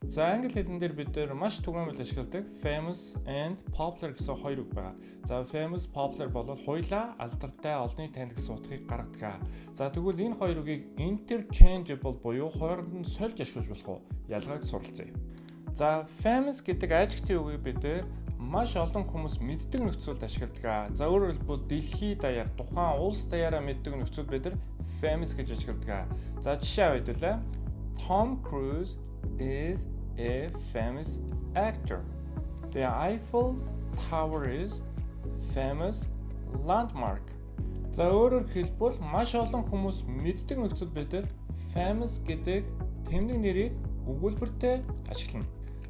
За англи хэлэн дээр бид нэр маш түгээмэл ашигладаг famous and popular гэсэн хоёр үг байгаа. За famous, popular бол хоёулаа алдартай, олонний танил гэсэн утгыг гаргадаг. За тэгвэл энэ хоёр үгийг interchangeable буюу хооронд нь сольж ашиглаж болох уу? Ялгааг суралцъя. За famous гэдэг adjective үгийг бид маш олон хүмүүс мэддэг нөхцөлд ашигладаг. За өөрөөр хэлбэл дэлхийд даяар тухайн улс даяараа мэддэг нөхцөл бид famous гэж ашигладаг. За жишээ авъя. Tom Cruise is a famous actor. The Eiffel Tower is famous landmark. За өөрөөр хэлбэл маш олон хүмүүс мэддэг нөхцөл бид famous гэдэг тэмдэг нэрийг өгүүлбэртэй ашиглана.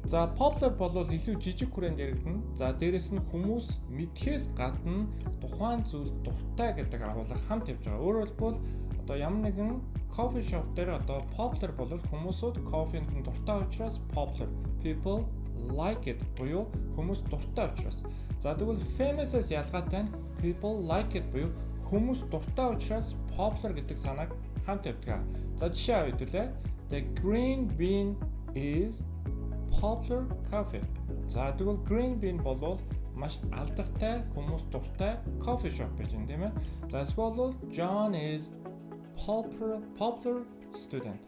За popular бол илүү жижиг хүрээнд яригдана. За дээрэс нь хүмүүс мэдхээс гадна тухайн зүйл дуртай гэдэг агуулга хамт явж байгаа. Өөрөөр хэлбэл одоо ямар нэгэн coffee shop дээр одоо popular бол хүмүүсүүд кофенд нь дуртай учраас popular. People like it буюу хүмүүс дуртай учраас. За тэгвэл famous-аас ялгаатай нь people like it буюу хүмүүс дуртай учраас popular гэдэг санааг хамт явдаг. За жишээ авъя. The green bean is popular coffee. За тэгвэл green bean бол маш алдартай хүмүүс дуртай coffee shop гэж юм тийм ээ. За эсвэл John is popular student.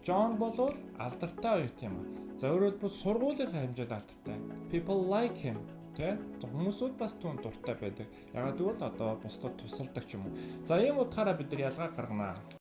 John бол алдартай оюут юм. За өөрөөр хэлбэл сургуулийнхаа хэмжээнд алдартай. People like him. Тэ хүмүүсүүд бас түүнд дуртай байдаг. Ягаад гэвэл одоо бусдад тусалдаг ч юм уу. За ийм утгаараа бид нар ялгаа гаргана.